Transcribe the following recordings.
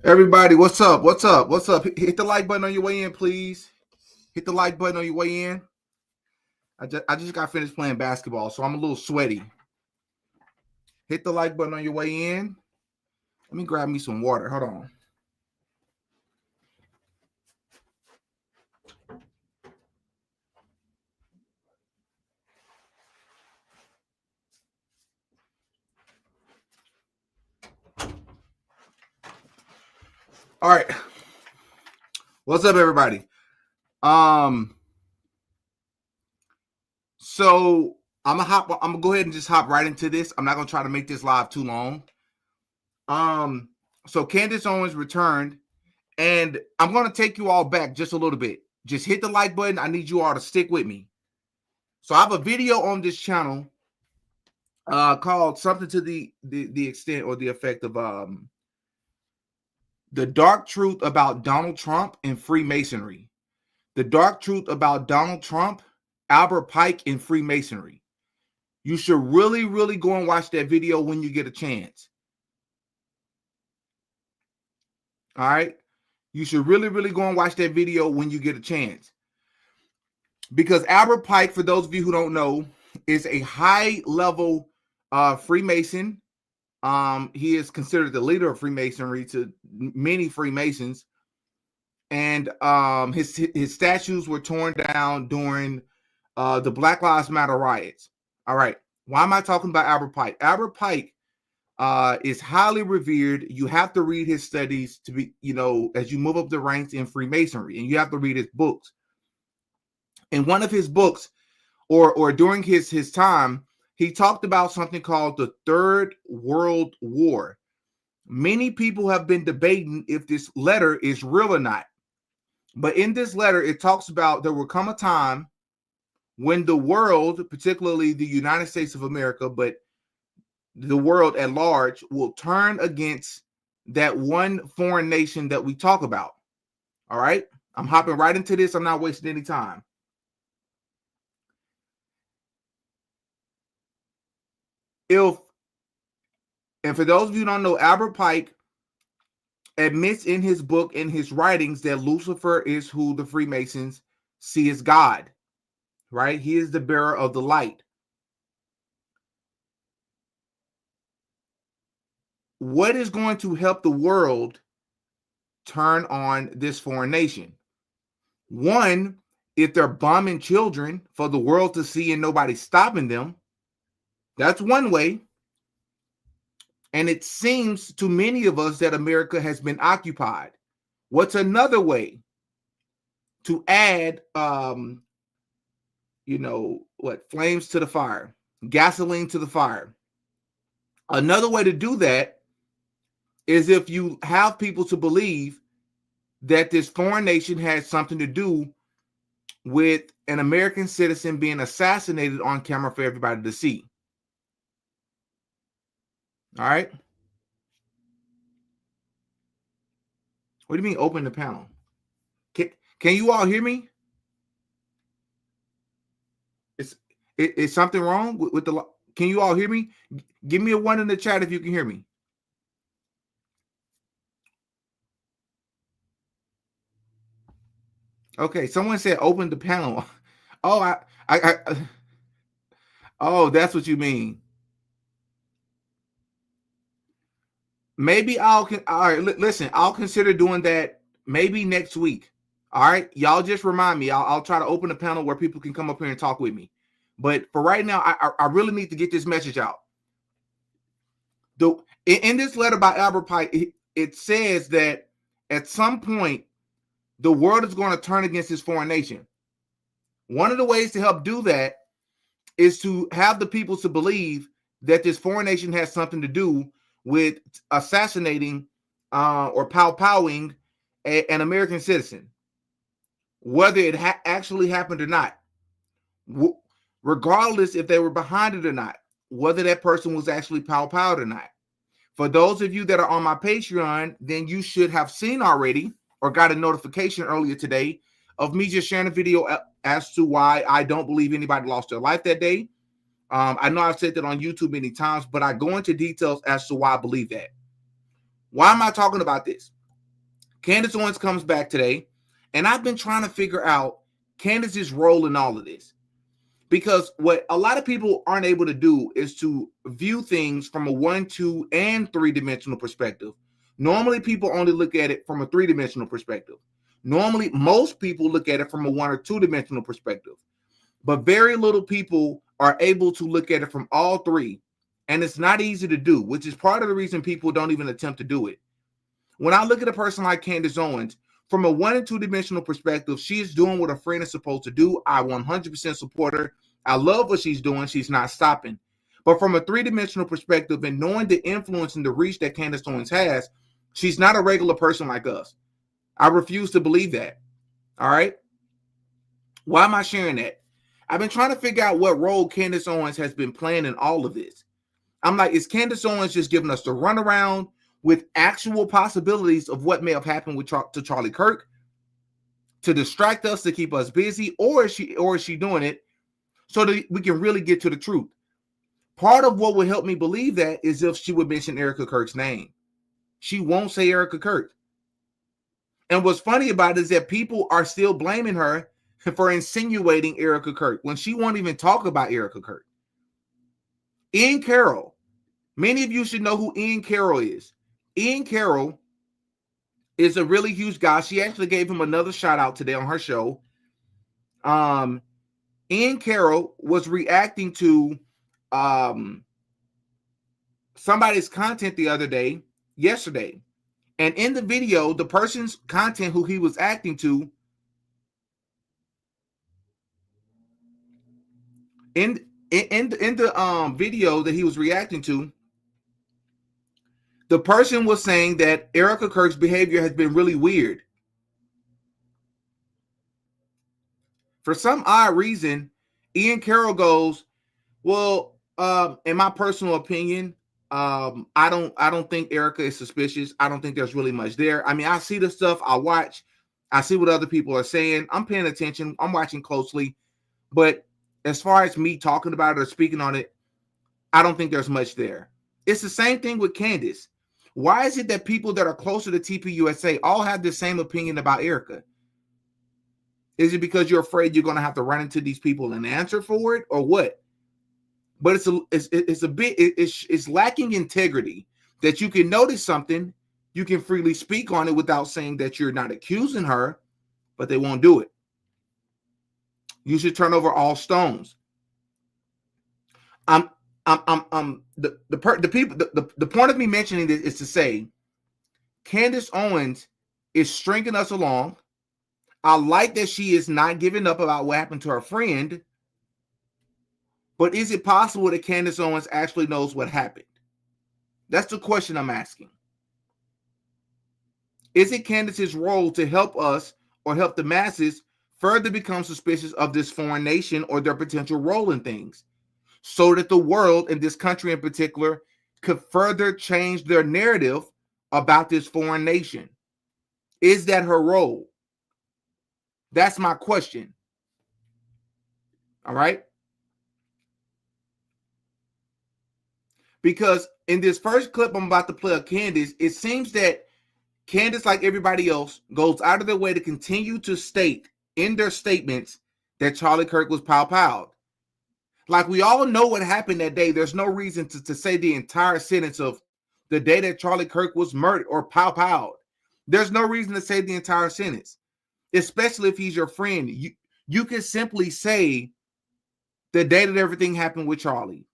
Everybody, what's up? What's up? What's up? Hit the like button on your way in, please. Hit the like button on your way in. I just got finished playing basketball, so I'm a little sweaty. Hit the like button on your way in. Let me grab me some water. Hold on. All right. What's up, everybody? So I'm gonna go ahead and just hop right into this. I'm not gonna try to make this live too long. So Candace Owens returned, and I'm gonna take you all back just a little bit. Just hit the like button. I need you all to stick with me. So I have a video on this channel called something to the extent or the effect of the dark truth about Donald Trump and Freemasonry. The dark truth about Donald Trump, Albert Pike, and Freemasonry. You should really, really go and watch that video when you get a chance. All right? You should really, really go and watch that video when you get a chance. Because Albert Pike, for those of you who don't know, is a high-level Freemason. He is considered the leader of Freemasonry to many Freemasons. And his statues were torn down during the Black Lives Matter riots. All right. Why am I talking about Albert Pike? Albert Pike is highly revered. You have to read his studies to be, as you move up the ranks in Freemasonry, and you have to read his books. In one of his books, or during his time, he talked about something called the Third World War. Many people have been debating if this letter is real or not. But in this letter, it talks about there will come a time when the world, particularly the United States of America, but the world at large, will turn against that one foreign nation that we talk about. All right? I'm hopping right into this. I'm not wasting any time. And for those of you who don't know, Albert Pike admits in his book, in his writings, that Lucifer is who the Freemasons see as God, right? He is the bearer of the light. What is going to help the world turn on this foreign nation? One, if they're bombing children for the world to see and nobody's stopping them, that's one way. And it seems to many of us that America has been occupied. What's another way? To add, flames to the fire, gasoline to the fire. Another way to do that is if you have people to believe that this foreign nation has something to do with an American citizen being assassinated on camera for everybody to see. All right. What do you mean open the panel? Can you all hear me? Is something wrong with the? Can you all hear me? Give me a 1 in the chat if you can hear me. Okay, someone said open the panel. Oh, oh, that's what you mean. Maybe all right, listen, I'll consider doing that maybe next week. All right, y'all just remind me. I'll try to open a panel where people can come up here and talk with me. But for right now, I really need to get this message out. In this letter by Albert Pike, it says that at some point, the world is going to turn against this foreign nation. One of the ways to help do that is to have the people to believe that this foreign nation has something to do with assassinating or pow-powing an American citizen, whether it actually happened or not, regardless if they were behind it or not, whether that person was actually pow-powed or not. For those of you that are on my Patreon, then you should have seen already or got a notification earlier today of me just sharing a video as to why I don't believe anybody lost their life that day. I know I've said that on YouTube many times, but I go into details as to why I believe that. Why am I talking about this? Candace Owens comes back today, and I've been trying to figure out Candace's role in all of this. Because what a lot of people aren't able to do is to view things from a 1, 2, and 3-dimensional perspective. Normally, people only look at it from a 3-dimensional perspective. Normally, most people look at it from a 1 or 2-dimensional perspective. But very little people are able to look at it from all three. And it's not easy to do, which is part of the reason people don't even attempt to do it. When I look at a person like Candace Owens, from a 1 and 2-dimensional perspective, she is doing what a friend is supposed to do. I 100% support her. I love what she's doing. She's not stopping. But from a 3-dimensional perspective and knowing the influence and the reach that Candace Owens has, she's not a regular person like us. I refuse to believe that. All right? Why am I sharing that? I've been trying to figure out what role Candace Owens has been playing in all of this. I'm like, is Candace Owens just giving us the runaround with actual possibilities of what may have happened with to Charlie Kirk to distract us, to keep us busy, or is she doing it so that we can really get to the truth? Part of what would help me believe that is if she would mention Erica Kirk's name. She won't say Erica Kirk. And what's funny about it is that people are still blaming her for insinuating Erica Kirk when she won't even talk about Erica Kirk. Ian Carroll. Many of you should know who Ian Carroll is. Ian Carroll is a really huge guy. She actually gave him another shout out today on her show. Ian Carroll was reacting to somebody's content yesterday. And in the video, the person's content who he was acting to, in the video that he was reacting to, the person was saying that Erica Kirk's behavior has been really weird. For some odd reason, Ian Carroll goes, well, in my personal opinion, I don't think Erica is suspicious. I don't think there's really much there. I mean, I see the stuff, I watch, I see what other people are saying. I'm paying attention. I'm watching closely. But as far as me talking about it or speaking on it, I don't think there's much there. It's the same thing with Candace. Why is it that people that are closer to TPUSA all have the same opinion about Erica? Is it because you're afraid you're going to have to run into these people and answer for it, or what? But it's lacking integrity that you can notice something, you can freely speak on it without saying that you're not accusing her, but they won't do it. You should turn over all stones. The point of me mentioning this is to say Candace Owens is stringing us along. I like that she is not giving up about what happened to her friend. But is it possible that Candace Owens actually knows what happened? That's the question I'm asking. Is it Candace's role to help us or help the masses further become suspicious of this foreign nation or their potential role in things, so that the world, and this country in particular, could further change their narrative about this foreign nation? Is that her role? That's my question. All right? Because in this first clip I'm about to play of Candace, it seems that Candace, like everybody else, goes out of their way to continue to state in their statements that Charlie Kirk was pow-powed. Like, we all know what happened that day. There's no reason to say the entire sentence of the day that Charlie Kirk was murdered or pow-powed. There's no reason to say the entire sentence, especially if he's your friend. You can simply say the day that everything happened with Charlie,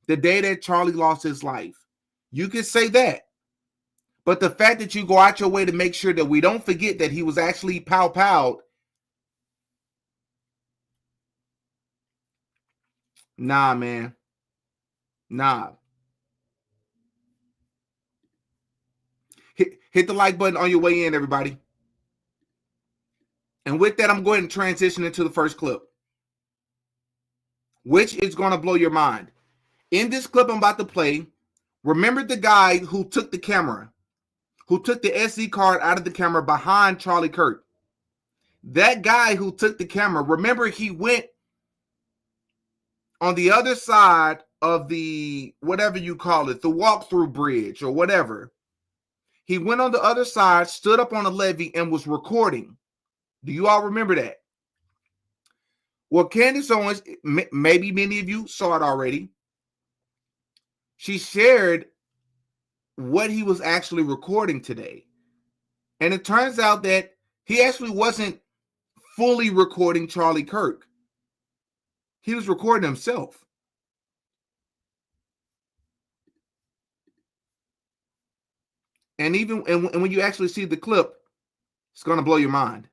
the day that Charlie lost his life. You can say that. But the fact that you go out your way to make sure that we don't forget that he was actually pow-powed, nah, man. Nah. Hit the like button on your way in, everybody. And with that, I'm going to transition into the first clip, which is going to blow your mind. In this clip I'm about to play, remember the guy who took the camera, who took the SD card out of the camera behind Charlie Kirk? That guy who took the camera, remember, he went on the other side of the, whatever you call it, the walkthrough bridge or whatever. He went on the other side, stood up on a levee, and was recording. Do you all remember that? Well, Candace Owens, maybe many of you saw it already. She shared what he was actually recording today. And it turns out that he actually wasn't fully recording Charlie Kirk. He was recording himself. And when you actually see the clip, it's going to blow your mind.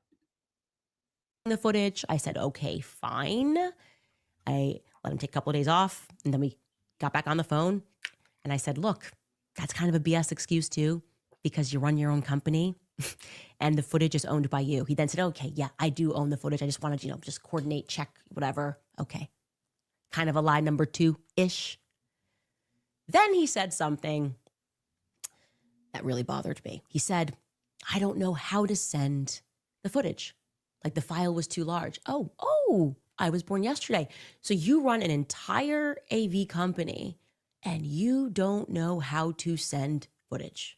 The footage, I said, okay, fine. I let him take a couple of days off, and then we got back on the phone, and I said, look, that's kind of a BS excuse too, because you run your own company, and the footage is owned by you. He then said, okay, yeah, I do own the footage. I just wanted, just coordinate, check, whatever. Okay. Kind of a lie number 2-ish. Then he said something that really bothered me. He said, I don't know how to send the footage. Like the file was too large. Oh, I was born yesterday. So you run an entire AV company and you don't know how to send footage.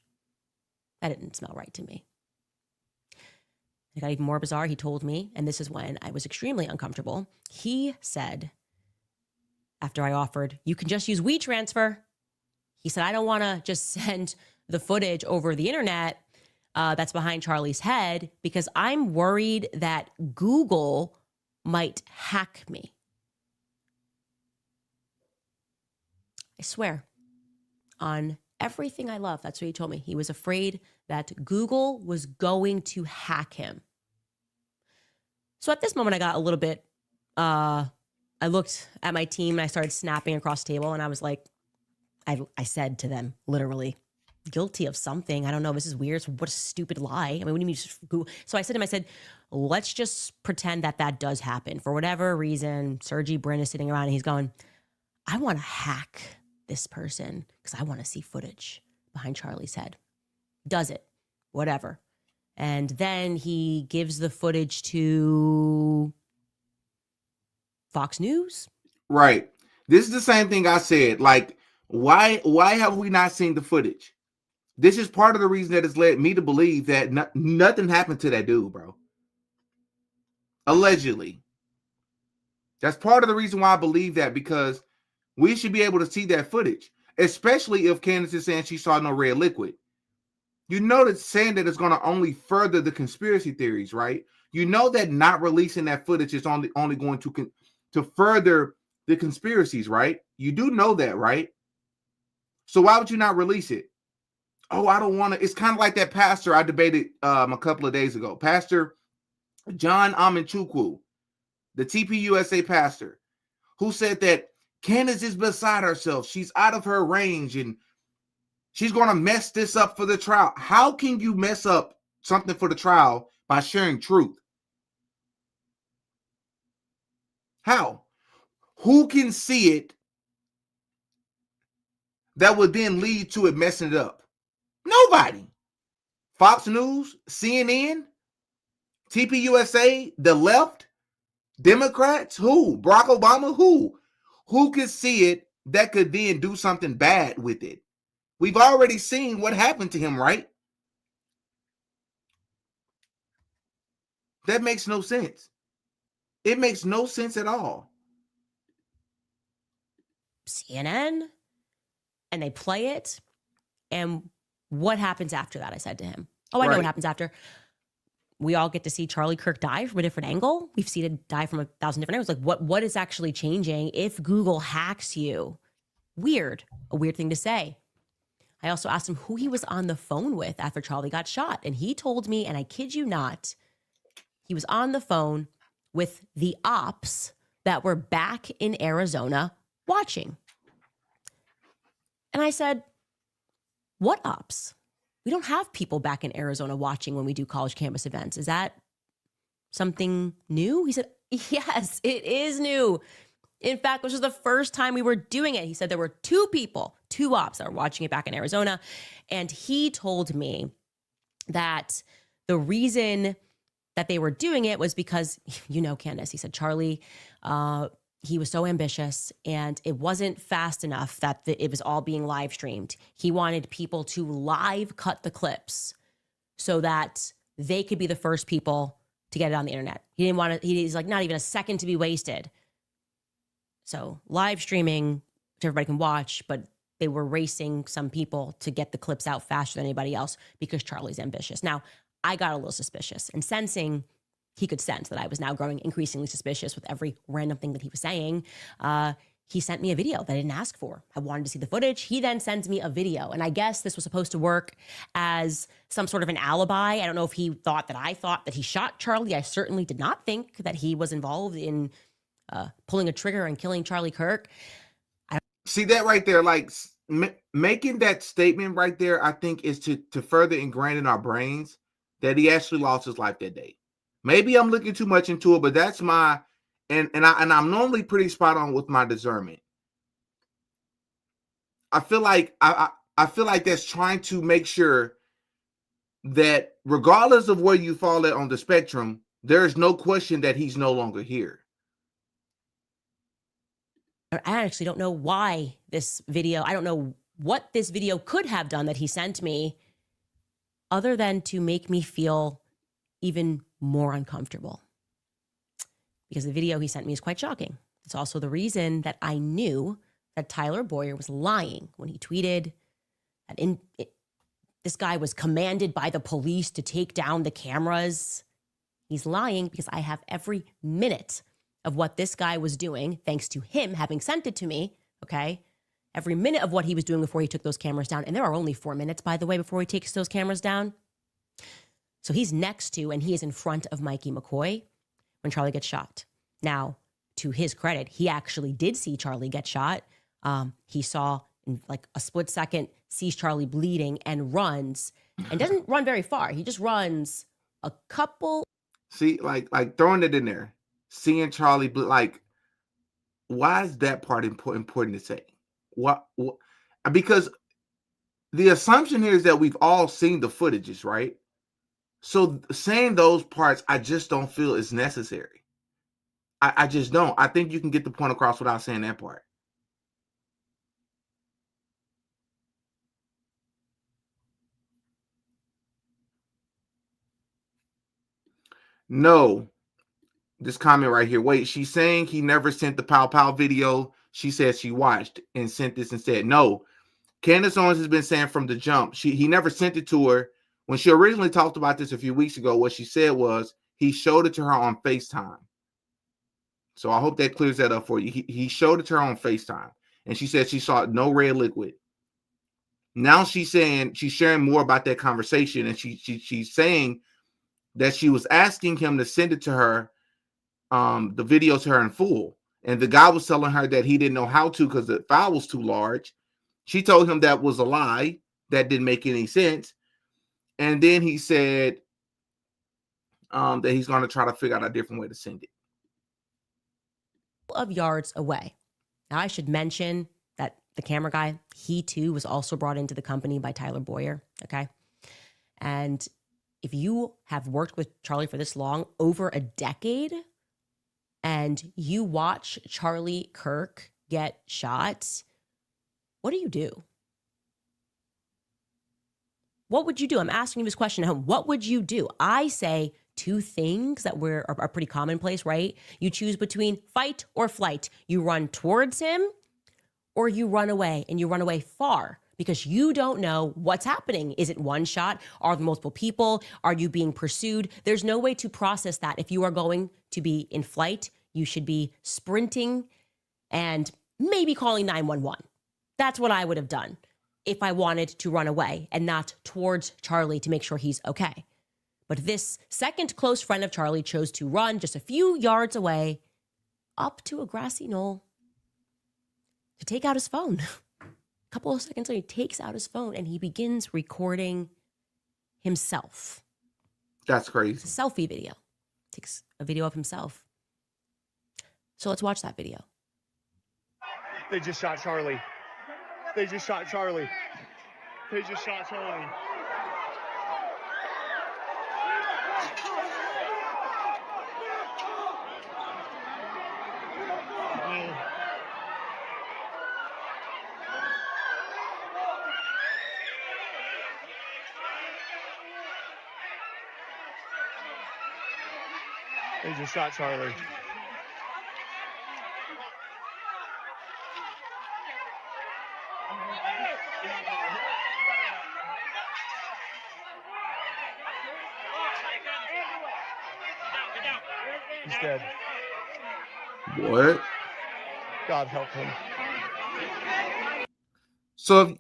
That didn't smell right to me. It got even more bizarre. He told me, and this is when I was extremely uncomfortable. He said, after I offered, you can just use WeTransfer. He said, I don't want to just send the footage over the internet that's behind Charlie's head because I'm worried that Google might hack me. I swear on everything I love, that's what he told me. He was afraid that Google was going to hack him. So at this moment, I got a little bit, I looked at my team and I started snapping across the table and I was like, I said to them, literally, guilty of something. I don't know. This is weird. What a stupid lie. I mean, what do you mean just Google? So I said to him, let's just pretend that does happen. For whatever reason, Sergey Brin is sitting around and he's going, I want to hack this person because I want to see footage behind Charlie's head. Does it. Whatever. And then he gives the footage to Fox News. Right. This is the same thing I said. Like, why have we not seen the footage? This is part of the reason that has led me to believe that nothing happened to that dude, bro. Allegedly. That's part of the reason why I believe that, because we should be able to see that footage, especially if Candace is saying she saw no red liquid. You know that saying that is going to only further the conspiracy theories, right? You know that not releasing that footage is only going to further the conspiracies, right? You do know that, right? So why would you not release it? Oh, I don't want to. It's kind of like that pastor I debated a couple of days ago. Pastor John Amenchukwu, the TPUSA pastor, who said that Candace is beside herself. She's out of her range and she's going to mess this up for the trial. How can you mess up something for the trial by sharing truth? How? Who can see it that would then lead to it messing it up? Nobody. Fox News, CNN, TPUSA, the left, Democrats, who? Barack Obama, who? Who could see it that could then do something bad with it? We've already seen what happened to him, right? That makes no sense. It makes no sense at all. CNN, and they play it, and what happens after that? I said to him, I know what happens after. We all get to see Charlie Kirk die from a different angle. We've seen it die from 1,000 different angles. Like, what is actually changing if Google hacks you? Weird. A weird thing to say. I also asked him who he was on the phone with after Charlie got shot. And he told me, and I kid you not, he was on the phone with the ops that were back in Arizona watching. And I said, what ops? We don't have people back in Arizona watching when we do college campus events. Is that something new? He said, yes, it is new. In fact, this was the first time we were doing it. He said there were 2 people, 2 ops that were watching it back in Arizona. And he told me that the reason that they were doing it was because, Candace, he said, Charlie, he was so ambitious, and it wasn't fast enough that it was all being live streamed. He wanted people to live cut the clips so that they could be the first people to get it on the internet. He didn't want to, he's like, not even a second to be wasted. So live streaming so everybody can watch, but they were racing some people to get the clips out faster than anybody else because Charlie's ambitious. Now, I got a little suspicious, and he could sense that I was now growing increasingly suspicious with every random thing that he was saying. He sent me a video that I didn't ask for. I wanted to see the footage. He then sends me a video. And I guess this was supposed to work as some sort of an alibi. I don't know if he thought that I thought that he shot Charlie. I certainly did not think that he was involved in pulling a trigger and killing Charlie Kirk. See that right there, like making that statement right there, I think is to further ingrain in our brains that he actually lost his life that day. Maybe I'm looking too much into it, but that's my and I'm normally pretty spot on with my discernment. I feel like I feel like that's trying to make sure that regardless of where you fall at on the spectrum, there is no question that he's no longer here. I actually don't know why this video, I don't know what this video could have done that he sent me other than to make me feel even more uncomfortable. Because the video he sent me is quite shocking. It's also the reason that I knew that Tyler Boyer was lying when he tweeted that this guy was commanded by the police to take down the cameras. He's lying because I have every minute of what this guy was doing, thanks to him having sent it to me, okay? Every minute of what he was doing before he took those cameras down. And there are only 4 minutes, by the way, before he takes those cameras down. So he's next to, and he is in front of Mikey McCoy when Charlie gets shot. Now, to his credit, he actually did see Charlie get shot. He saw in like a split second, sees Charlie bleeding and runs, and doesn't run very far. He just runs a couple. See, like throwing it in there, seeing Charlie bleed, like, why is that part important to say? What? Because the assumption here is that we've all seen the footages, right? So saying those parts, I just don't feel is necessary. I just don't. I think you can get the point across without saying that part. No, this comment right here. Wait, she's saying he never sent the Pow Pow video. She said she watched and sent this instead. No, Candace Owens has been saying from the jump. He never sent it to her. When she originally talked about this a few weeks ago, what she said was he showed it to her on FaceTime. So I hope that clears that up for you. He showed it to her on FaceTime, and she said she saw no red liquid. Now she's saying she's sharing more about that conversation, and she's saying that she was asking him to send it to her, the video to her in full, and the guy was telling her that he didn't know how to because the file was too large. She told him that was a lie. That didn't make any sense. And then he said that he's going to try to figure out a different way to send it. Of yards away. Now, I should mention that the camera guy, he too was also brought into the company by Tyler Boyer, okay? And if you have worked with Charlie for this long, over a decade, and you watch Charlie Kirk get shot, what do you do? What would you do? I'm asking you this question at home. What would you do? I say two things that are pretty commonplace, right? You choose between fight or flight. You run towards him or you run away, and you run away far because you don't know what's happening. Is it one shot? Are there multiple people? Are you being pursued? There's no way to process that. If you are going to be in flight, you should be sprinting and maybe calling 911. That's what I would have done if I wanted to run away and not towards Charlie to make sure he's okay. But this second close friend of Charlie chose to run just a few yards away up to a grassy knoll to take out his phone. A couple of seconds later, he takes out his phone and he begins recording himself. That's crazy. It's a selfie video. Takes a video of himself. So let's watch that video. They just shot Charlie. They just shot Charlie. They just shot Charlie. They just shot Charlie. He's dead. What? God help him. So if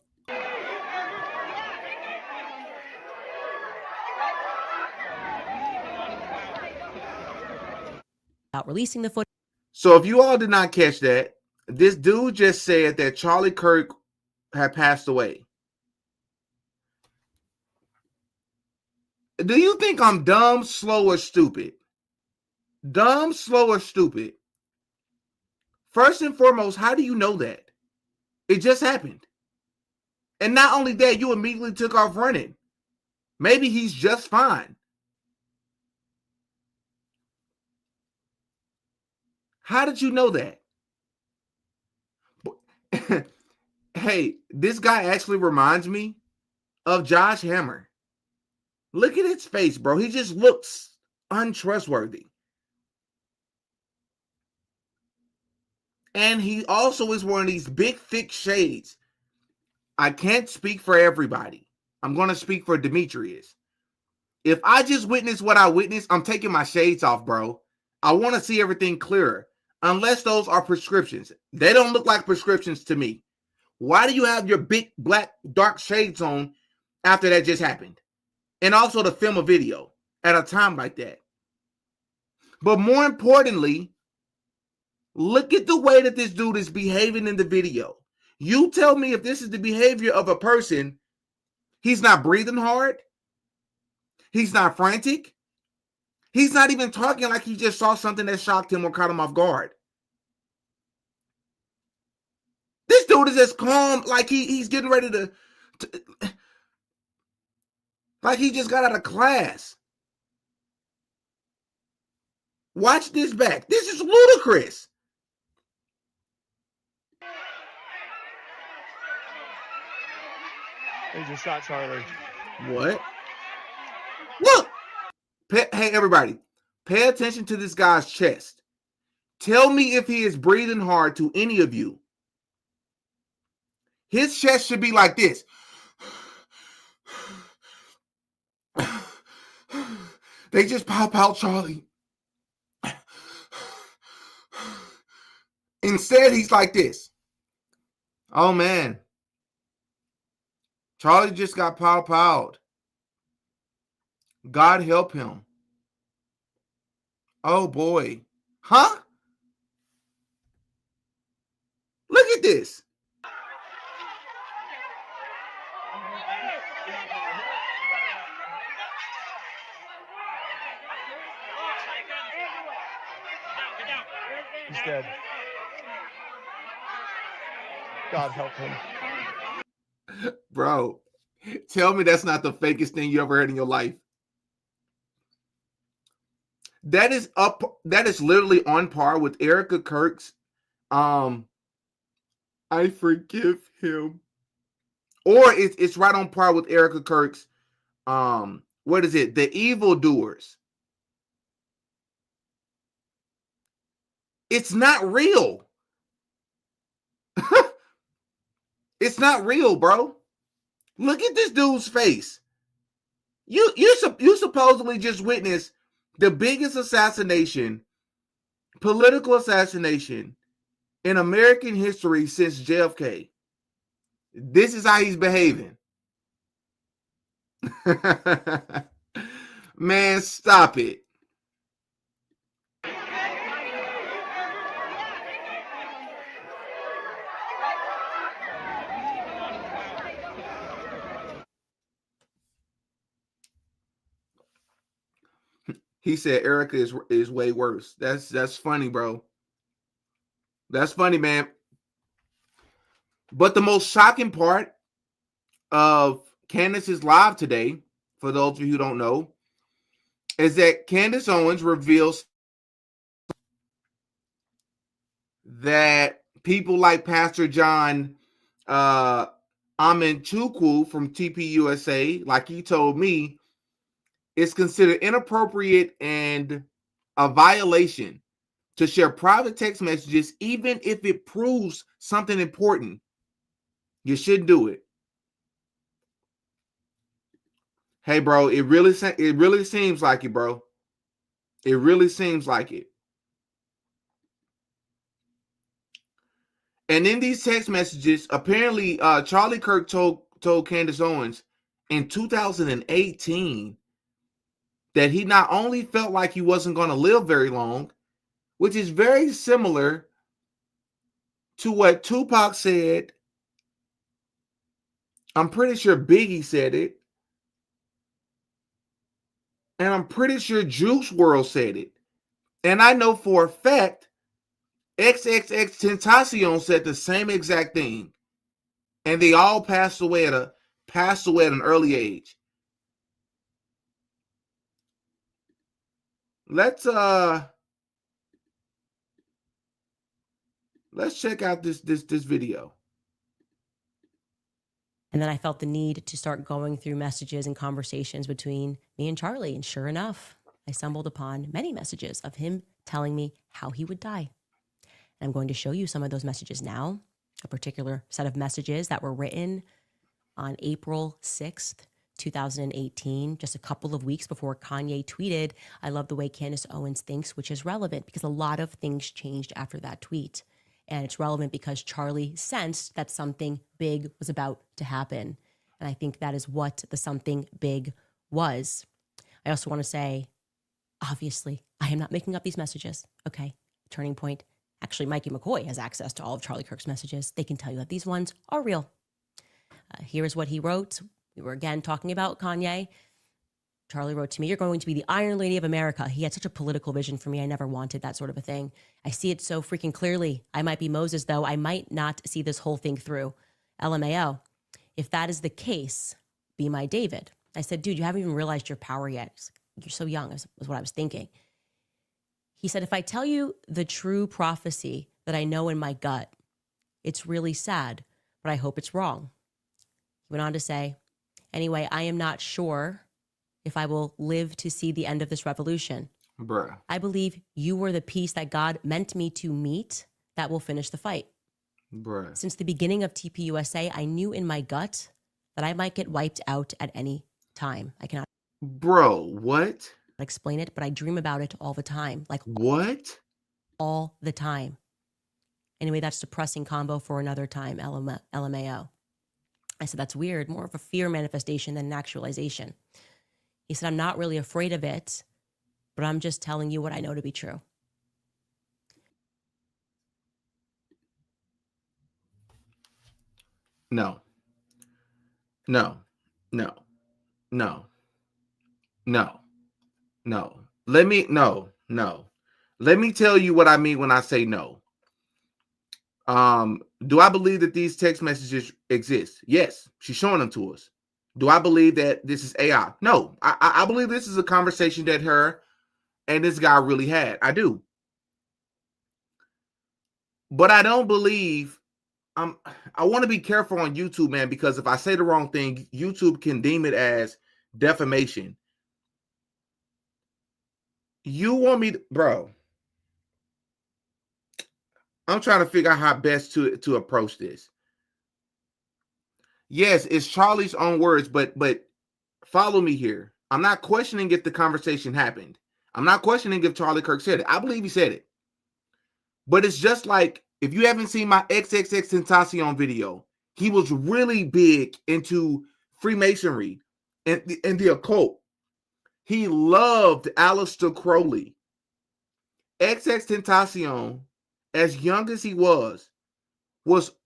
About releasing the footage. So if you all did not catch that, this dude just said that Charlie Kirk had passed away. Do you think I'm dumb, slow, or stupid? Dumb, slow, or stupid? First and foremost, how do you know that? It just happened. And not only that, you immediately took off running. Maybe he's just fine. How did you know that? Hey, this guy actually reminds me of Josh Hammer. Look at his face, bro. He just looks untrustworthy. And he also is one of these big, thick shades. I can't speak for everybody. I'm going to speak for Demetrius. If I just witnessed what I witnessed, I'm taking my shades off, bro. I want to see everything clearer. Unless those are prescriptions. They don't look like prescriptions to me. Why do you have your big, black, dark shades on after that just happened? And also to film a video at a time like that. But more importantly, look at the way that this dude is behaving in the video. You tell me if this is the behavior of a person, he's not breathing hard. He's not frantic. He's not even talking like he just saw something that shocked him or caught him off guard. This dude is as calm like he's getting ready to like he just got out of class. Watch this back. This is ludicrous. They just shot Charlie. What? Look. Hey, everybody. Pay attention to this guy's chest. Tell me if he is breathing hard to any of you. His chest should be like this. They just pop out Charlie. Instead, he's like this. Oh, man. Charlie just got pow-powed. God help him. Oh, boy. Huh? Look at this. He's dead. God help him. Bro, tell me that's not the fakest thing you ever heard in your life. That is literally on par with Erica Kirk's I forgive him. Or it's right on par with Erica Kirk's what is it? The Evildoers. It's not real. It's not real, bro. Look at this dude's face. You supposedly just witnessed the biggest assassination, political assassination in American history since JFK. This is how he's behaving. Man, stop it. He said Erica is way worse. That's funny, bro. That's funny, man. But the most shocking part of Candace's live today, for those of you who don't know, is that Candace Owens reveals that people like Pastor John Amenchukwu from TPUSA, like he told me, is considered inappropriate and a violation to share private text messages, even if it proves something important. You should do it. Hey, bro, it really seems like it, bro. It really seems like it. And in these text messages, apparently, Charlie Kirk told Candace Owens in 2018 that he not only felt like he wasn't going to live very long, which is very similar to what Tupac said. I'm pretty sure Biggie said it. And I'm pretty sure Juice WRLD said it. And I know for a fact XXX Tentacion said the same exact thing. And they all passed away at an early age. Let's check out this video. And then I felt the need to start going through messages and conversations between me and Charlie. And sure enough, I stumbled upon many messages of him telling me how he would die. And I'm going to show you some of those messages now, a particular set of messages that were written on April 6th, 2018, just a couple of weeks before Kanye tweeted, "I love the way Candace Owens thinks," which is relevant because a lot of things changed after that tweet. And it's relevant because Charlie sensed that something big was about to happen. And I think that is what the something big was. I also want to say, obviously, I am not making up these messages. Okay. Turning point. Actually, Mikey McCoy has access to all of Charlie Kirk's messages. They can tell you that these ones are real. Here's what he wrote. We were again talking about Kanye. Charlie wrote to me, "You're going to be the Iron Lady of America." He had such a political vision for me. I never wanted that sort of a thing. I see it so freaking clearly. I might be Moses, though. I might not see this whole thing through. LMAO. If that is the case, be my David. I said, "Dude, you haven't even realized your power yet. You're so young," was what I was thinking. He said, "If I tell you the true prophecy that I know in my gut, it's really sad, but I hope it's wrong." He went on to say, "Anyway, I am not sure if I will live to see the end of this revolution. Bruh. I believe you were the piece that God meant me to meet that will finish the fight. Bruh. Since the beginning of TPUSA, I knew in my gut that I might get wiped out at any time. I cannot Bro, what? explain it, but I dream about it all the time. Like What? all the time. Anyway, that's depressing combo for another time, LMAO. I said, "That's weird, more of a fear manifestation than an actualization." He said, "I'm not really afraid of it, but I'm just telling you what I know to be true." No. No. No. No. No. No. Let me tell you what I mean when I say no. Do I believe that these text messages exist? Yes, she's showing them to us. Do I believe that this is AI? No, I believe this is a conversation that her and this guy really had. I do. But I don't believe, I want to be careful on YouTube, man, because if I say the wrong thing, YouTube can deem it as defamation. You want me to, bro, I'm trying to figure out how best to approach this. Yes, it's Charlie's own words, but follow me here. I'm not questioning if the conversation happened. I'm not questioning if Charlie Kirk said it. I believe he said it. But it's just like, if you haven't seen my XXX Tentacion video, he was really big into Freemasonry and the occult. He loved Aleister Crowley. XX Tentacion, as young as he was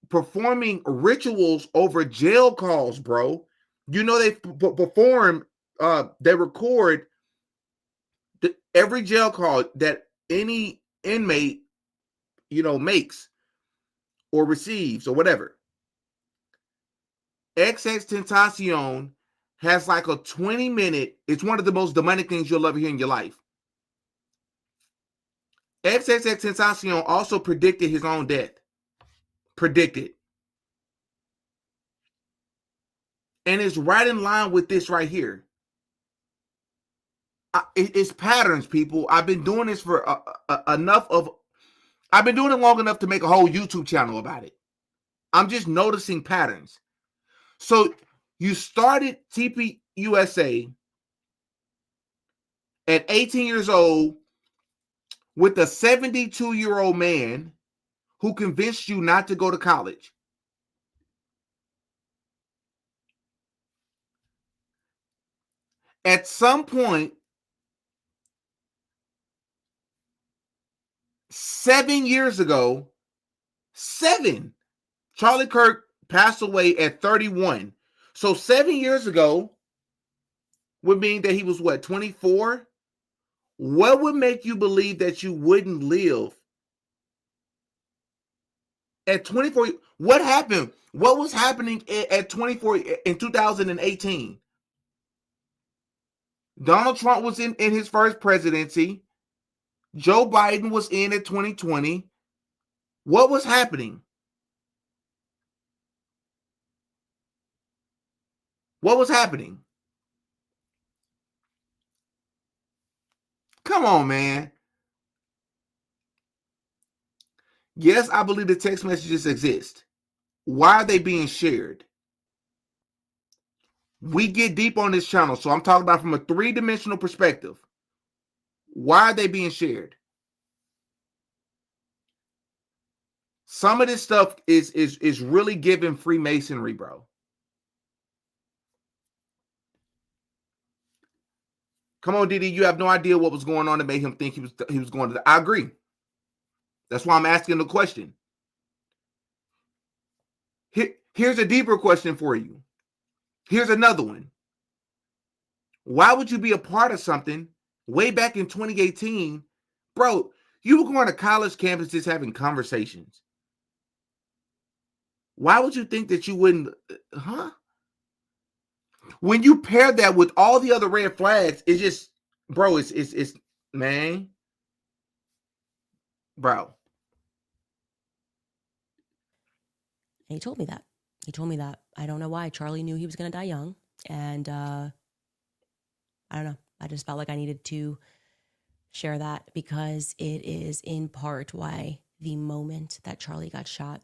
performing rituals over jail calls, bro. You know, they perform, they record every jail call that any inmate, makes or receives or whatever. XX Tentacion has like a 20-minute, it's one of the most demonic things you'll ever hear in your life. XXX Tentacion also predicted his own death. Predicted. And it's right in line with this right here. it's patterns, people. I've been doing this for I've been doing it long enough to make a whole YouTube channel about it. I'm just noticing patterns. So you started TPUSA at 18 years old with a 72-year-old man who convinced you not to go to college. At some point, 7 years ago, Charlie Kirk passed away at 31. So 7 years ago would mean that he was what, 24? What would make you believe that you wouldn't live at 24? What happened? What was happening at 24 in 2018? Donald Trump was in his first presidency. Joe Biden was in at 2020. What was happening? What was happening? Come on, man. Yes, I believe the text messages exist. Why are they being shared? We get deep on this channel, so I'm talking about from a three-dimensional perspective. Why are they being shared? Some of this stuff is really giving Freemasonry, bro. Come on, Diddy, you have no idea what was going on that made him think he was going to. I agree. That's why I'm asking the question. Here's a deeper question for you. Here's another one. Why would you be a part of something way back in 2018? Bro, you were going to college campuses having conversations. Why would you think that you wouldn't? When you pair that with all the other red flags, it's just, bro, it's man, bro. And he told me that. I don't know why. Charlie knew he was going to die young. And I don't know. I just felt like I needed to share that because it is in part why the moment that Charlie got shot,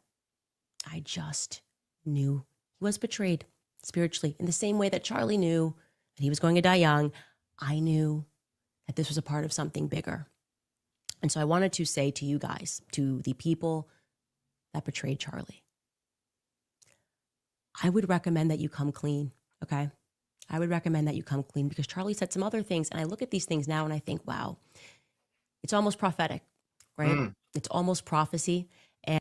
I just knew he was betrayed spiritually. In the same way that Charlie knew that he was going to die young, I knew that this was a part of something bigger. And so I wanted to say to you guys, to the people that betrayed Charlie, I would recommend that you come clean, okay? I would recommend that you come clean because Charlie said some other things. And I look at these things now and I think, wow, it's almost prophetic, right? It's almost prophecy. And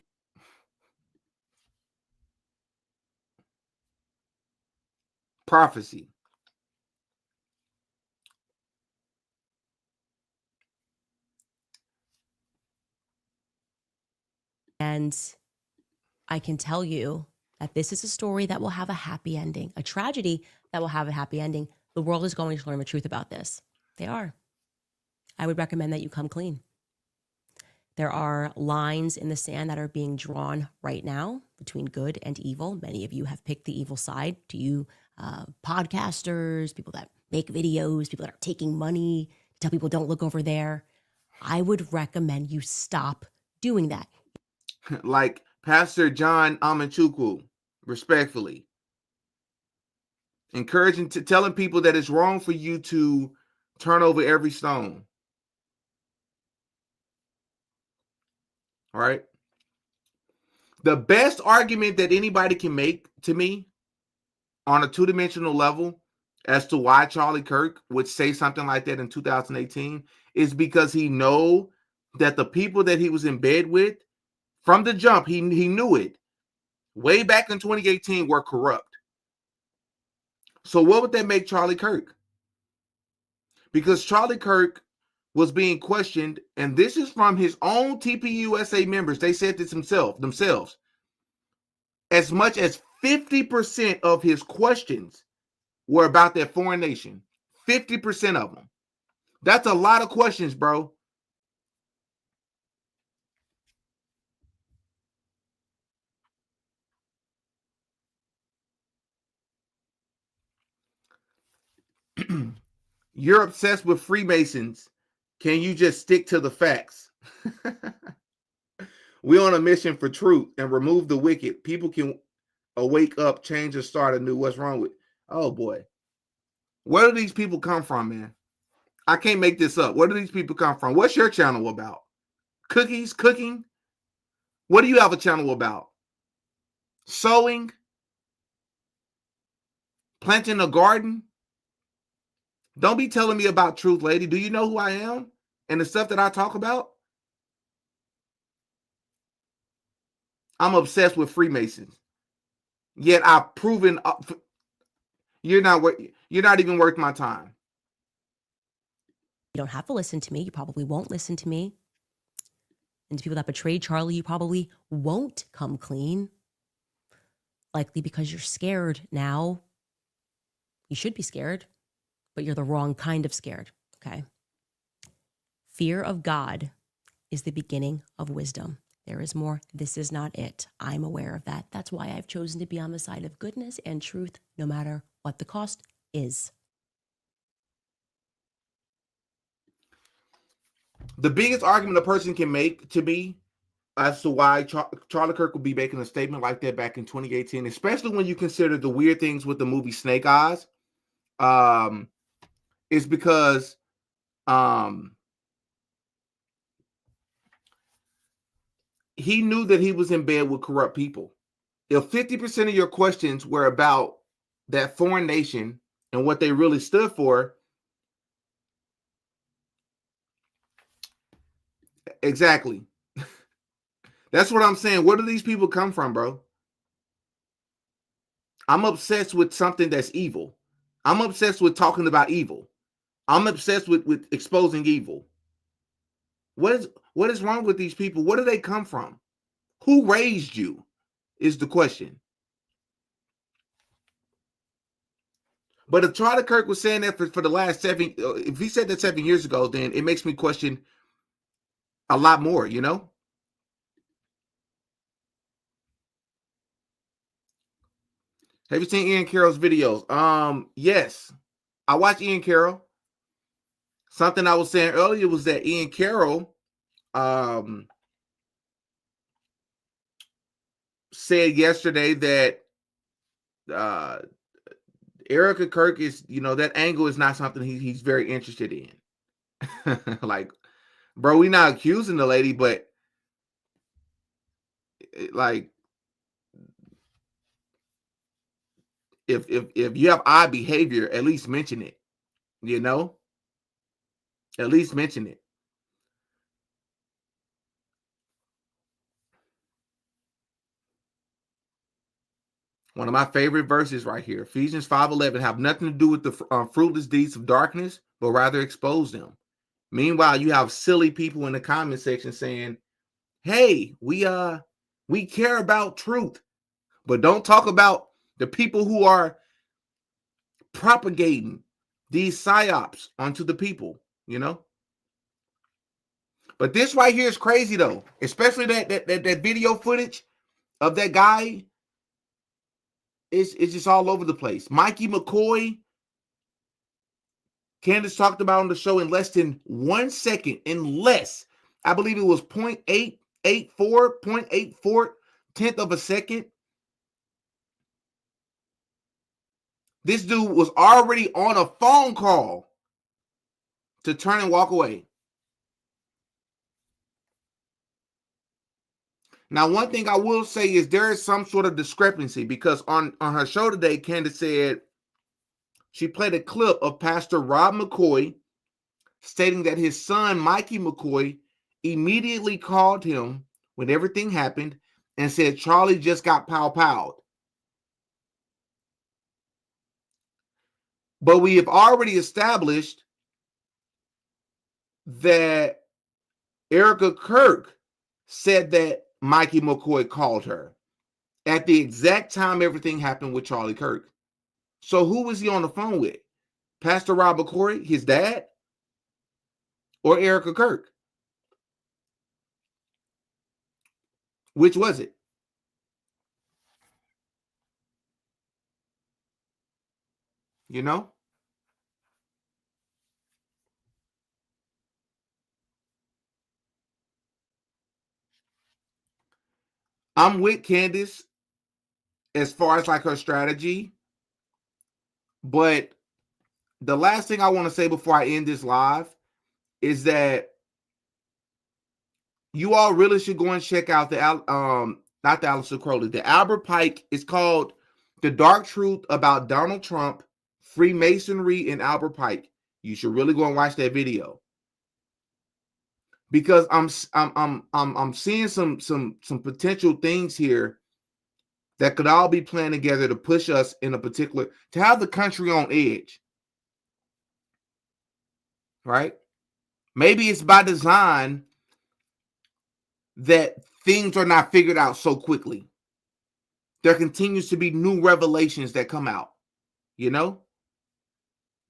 Prophecy. I can tell you that this is a story that will have a happy ending, a tragedy that will have a happy ending. The world is going to learn the truth about this. They are. I would recommend that you come clean. There are lines in the sand that are being drawn right now between good and evil. Many of you have picked the evil side. To you, podcasters, people that make videos, people that are taking money, tell people don't look over there. I would recommend you stop doing that. Like Pastor John Amanchukwu, respectfully. Encouraging, telling people that it's wrong for you to turn over every stone. All right. The best argument that anybody can make to me on a two-dimensional level as to why Charlie Kirk would say something like that in 2018 is because he know that the people that he was in bed with from the jump, he knew it way back in 2018 were corrupt. So what would that make Charlie Kirk? Because Charlie Kirk was being questioned, and this is from his own TPUSA members. They said this themselves. As much as 50% of his questions were about that foreign nation. 50% of them. That's a lot of questions, bro. You're obsessed with Freemasons. Can you just stick to the facts? We're on a mission for truth and remove the wicked. People can wake up, change, or start anew. What's wrong with? Oh boy, where do these people come from, man? I can't make this up. Where do these people come from? What's your channel about? Cookies, cooking? What do you have a channel about? Sewing? Planting a garden? Don't be telling me about truth, lady. Do you know who I am and the stuff that I talk about? I'm obsessed with Freemasons. Yet I've proven you're not even worth my time. You don't have to listen to me. You probably won't listen to me. And to people that betrayed Charlie, you probably won't come clean. Likely because you're scared now. You should be scared, but you're the wrong kind of scared, okay? Fear of God is the beginning of wisdom. There is more. This is not it. I'm aware of that. That's why I've chosen to be on the side of goodness and truth, no matter what the cost is. The biggest argument a person can make to me as to why Charlie Kirk would be making a statement like that back in 2018, especially when you consider the weird things with the movie Snake Eyes, is because he knew that he was in bed with corrupt people. If 50% of your questions were about that foreign nation and what they really stood for, exactly. That's what I'm saying. Where do these people come from, bro? I'm obsessed with something that's evil. I'm obsessed with talking about evil. I'm obsessed with exposing evil. What is wrong with these people? Where do they come from? Who raised you is the question. But if Charlie Kirk was saying that for the last if he said that 7 years ago, then it makes me question a lot more, you know? Have you seen Ian Carroll's videos? Yes. I watch Ian Carroll. Something I was saying earlier was that Ian Carroll said yesterday that Erica Kirk is, that angle is not something he's very interested in. Like, bro, we not accusing the lady, but like, if you have odd behavior, at least mention it. At least mention it. One of my favorite verses right here, Ephesians 5:11, have nothing to do with the fruitless deeds of darkness, but rather expose them. Meanwhile, you have silly people in the comment section saying, hey, we care about truth, but don't talk about the people who are propagating these psyops onto the people, But this right here is crazy though, especially that video footage of that guy. It's just all over the place. Mikey McCoy, Candace talked about on the show in less than 1 second, I believe it was 0.884 tenth of a second. This dude was already on a phone call to turn and walk away. Now, one thing I will say is there is some sort of discrepancy because on her show today, Candace said she played a clip of Pastor Rob McCoy stating that his son, Mikey McCoy, immediately called him when everything happened and said Charlie just got pow-powed. But we have already established that Erica Kirk said that Mikey McCoy called her at the exact time everything happened with Charlie Kirk. So who was he on the phone with? Pastor Rob McCoy, his dad, or Erica Kirk? Which was it? I'm with Candace as far as like her strategy, but the last thing I want to say before I end this live is that you all really should go and check out the not the Aleister Crowley, the Albert Pike. It's called The Dark Truth About Donald Trump, Freemasonry, and Albert Pike. You should really go and watch that video, because I'm seeing some potential things here that could all be playing together to push us in a particular, to have the country on edge, right? Maybe it's by design that things are not figured out so quickly. There continues to be new revelations that come out, you know?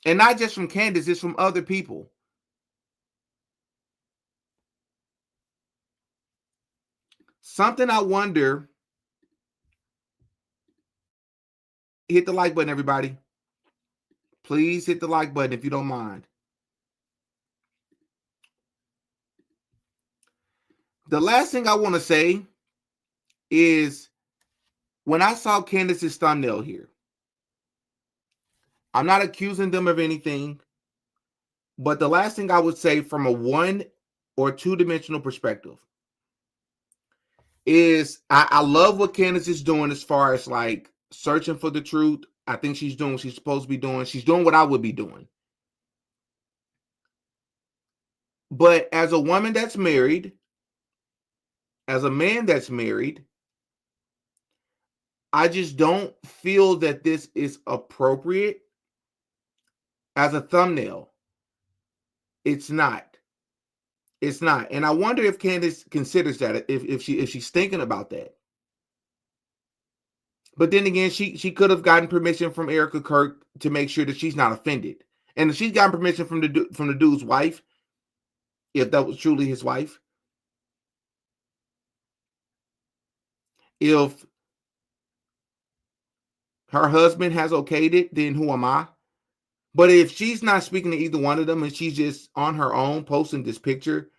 And not just from Candace, it's from other people. Something I wonder, hit the like button, everybody. Please hit the like button if you don't mind. The last thing I want to say is, when I saw Candace's thumbnail here, I'm not accusing them of anything, but the last thing I would say from a 1 or 2-dimensional perspective is I love what Candace is doing as far as like searching for the truth. I think she's doing what she's supposed to be doing. She's doing what I would be doing. But as a woman that's married, as a man that's married, I just don't feel that this is appropriate as a thumbnail. It's not. It's not. And I wonder if Candace considers that, if she's thinking about that. But then again, she could have gotten permission from Erica Kirk to make sure that she's not offended. And if she's gotten permission from the dude's wife, if that was truly his wife, if her husband has okayed it, then who am I? But if she's not speaking to either one of them and she's just on her own posting this picture,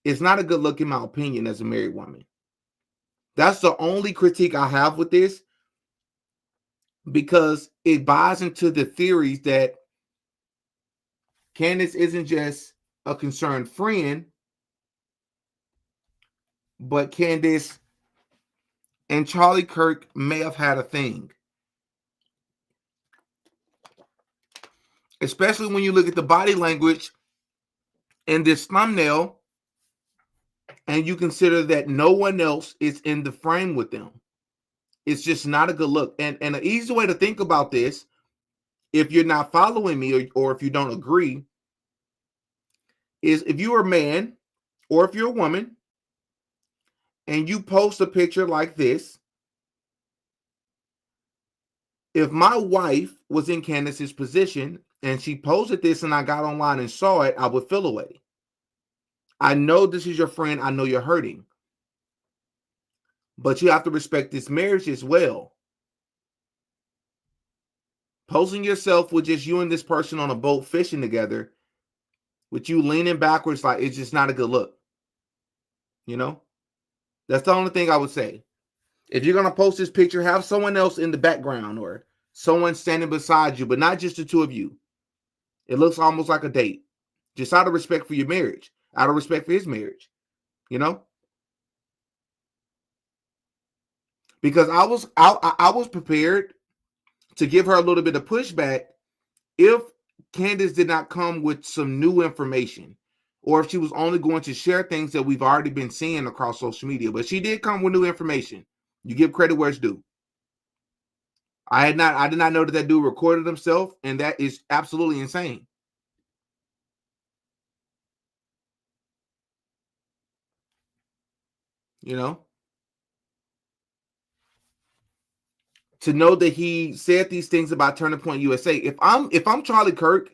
it's not a good look in my opinion as a married woman. That's the only critique I have with this, because it buys into the theories that Candace isn't just a concerned friend, but Candace and Charlie Kirk may have had a thing. Especially when you look at the body language in this thumbnail and you consider that no one else is in the frame with them. It's just not a good look. And an easy way to think about this, if you're not following me or if you don't agree, is if you're a man or if you're a woman and you post a picture like this, if my wife was in Candace's position and she posted this and I got online and saw it, I would feel away. I know this is your friend. I know you're hurting. But you have to respect this marriage as well. Posing yourself with just you and this person on a boat fishing together, with you leaning backwards, like, it's just not a good look. You know? That's the only thing I would say. If you're going to post this picture, have someone else in the background or someone standing beside you, but not just the two of you. It looks almost like a date. Just out of respect for your marriage, out of respect for his marriage, you know? Because I was prepared to give her a little bit of pushback if Candace did not come with some new information, or if she was only going to share things that we've already been seeing across social media. But she did come with new information. You give credit where it's due. I did not know that dude recorded himself, and that is absolutely insane. You know? To know that he said these things about Turning Point USA. If I'm Charlie Kirk,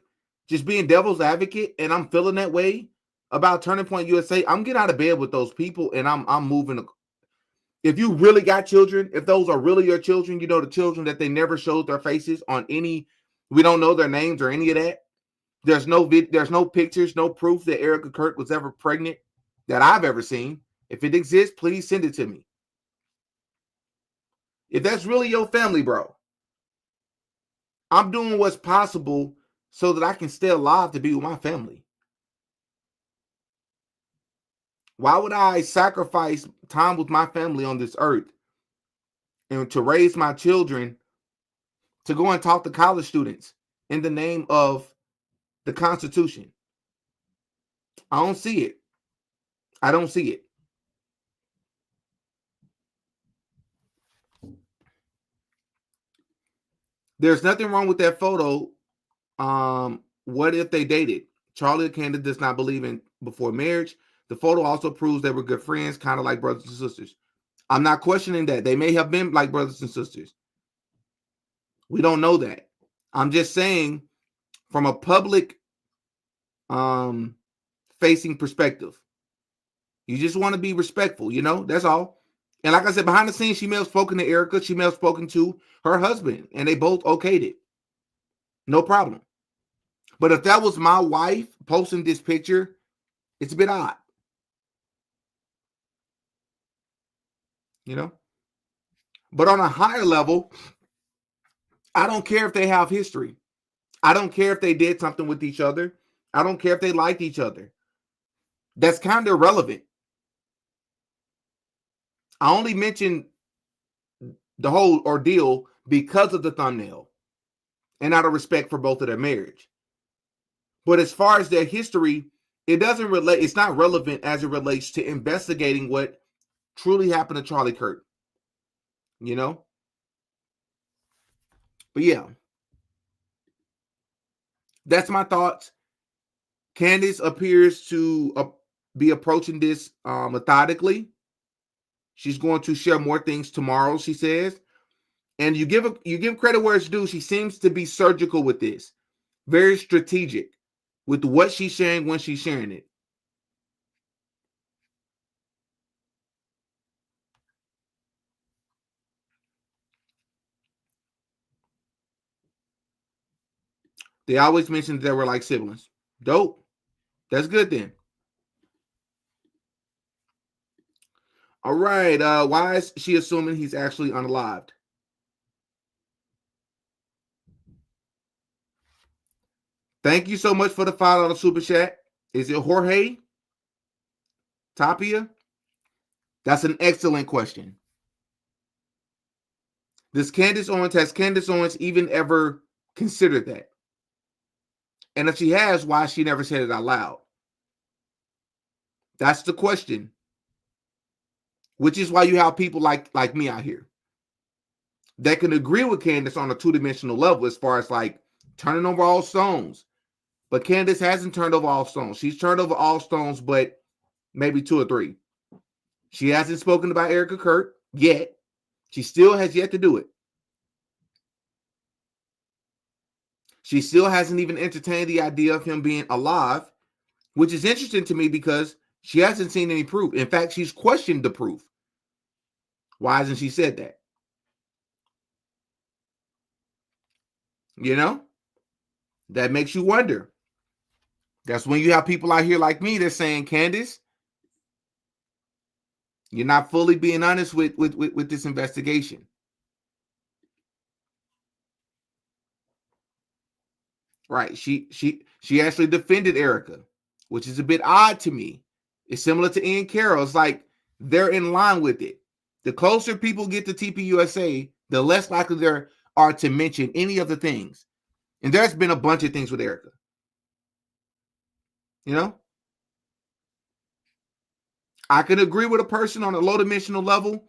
just being devil's advocate, and I'm feeling that way about Turning Point USA, I'm getting out of bed with those people and I'm moving. If you really got children, if those are really your children, you know, the children that they never showed their faces on any, we don't know their names or any of that. There's no pictures, no proof that Erica Kirk was ever pregnant that I've ever seen. If it exists, please send it to me. If that's really your family, bro, I'm doing what's possible so that I can stay alive to be with my family. Why would I sacrifice time with my family on this earth and to raise my children to go and talk to college students in the name of the Constitution? I don't see it. I don't see it. There's nothing wrong with that photo. What if they dated? Charlie and Candace does not believe in before marriage. The photo also proves they were good friends, kind of like brothers and sisters. I'm not questioning that. They may have been like brothers and sisters. We don't know that. I'm just saying from a public facing perspective, you just want to be respectful, that's all. And like I said, behind the scenes, she may have spoken to Erica. She may have spoken to her husband, and they both okayed it. No problem. But if that was my wife posting this picture, it's a bit odd. But on a higher level, I don't care if they have history. I don't care if they did something with each other. I don't care if they liked each other. That's kind of irrelevant. I only mentioned the whole ordeal because of the thumbnail and out of respect for both of their marriage. But as far as their history, it doesn't relate. It's not relevant as it relates to investigating what truly happened to Charlie Kirk. But yeah, that's my thoughts. Candace appears to be approaching this methodically. She's going to share more things tomorrow, she says. And you give credit where it's due. She seems to be surgical with this, very strategic with what she's sharing when she's sharing it. They always mentioned they were like siblings. Dope. That's good then. All right. Why is she assuming he's actually unalived? Thank you so much for the $5 super chat. Is it Jorge? Tapia? That's an excellent question. Has Candace Owens even ever considered that? And if she has, why she never said it out loud? That's the question. Which is why you have people like me out here that can agree with Candace on a two-dimensional level as far as like turning over all stones. But Candace hasn't turned over all stones. She's turned over all stones, but maybe 2 or 3. She hasn't spoken about Erica Kirk yet. She still has yet to do it. She still hasn't even entertained the idea of him being alive, which is interesting to me because she hasn't seen any proof. In fact, she's questioned the proof. Why hasn't she said that? That makes you wonder. That's when you have people out here like me that's saying, Candace, you're not fully being honest with this investigation. Right. She actually defended Erica, which is a bit odd to me. It's similar to Ian Carroll. It's like they're in line with it. The closer people get to TPUSA, the less likely there are to mention any of the things. And there's been a bunch of things with Erica. I can agree with a person on a low-dimensional level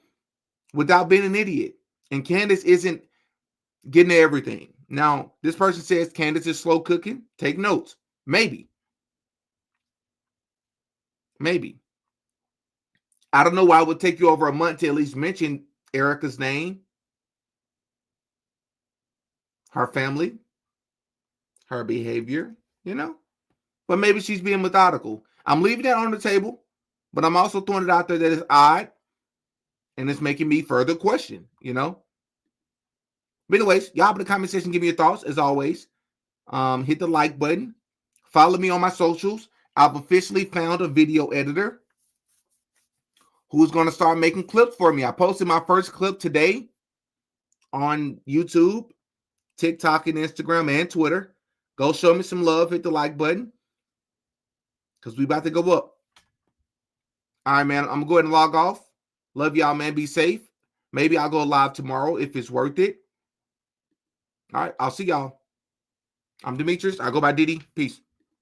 without being an idiot. And Candace isn't getting to everything. Now, this person says Candace is slow cooking. Take notes. Maybe. I don't know why it would take you over a month to at least mention Erica's name, her family, her behavior, But maybe she's being methodical. I'm leaving that on the table, but I'm also throwing it out there that it's odd and it's making me further question, But anyways, y'all in the comment section, give me your thoughts as always. Hit the like button. Follow me on my socials. I've officially found a video editor who's going to start making clips for me. I posted my first clip today. on YouTube, TikTok, and Instagram, and Twitter. Go show me some love. Hit the like button. Because we about to go up. All right, man. I'm going to go ahead and log off. Love y'all, man. Be safe. Maybe I'll go live tomorrow if it's worth it. All right. I'll see y'all. I'm Demetrius. I go by Diddy. Peace.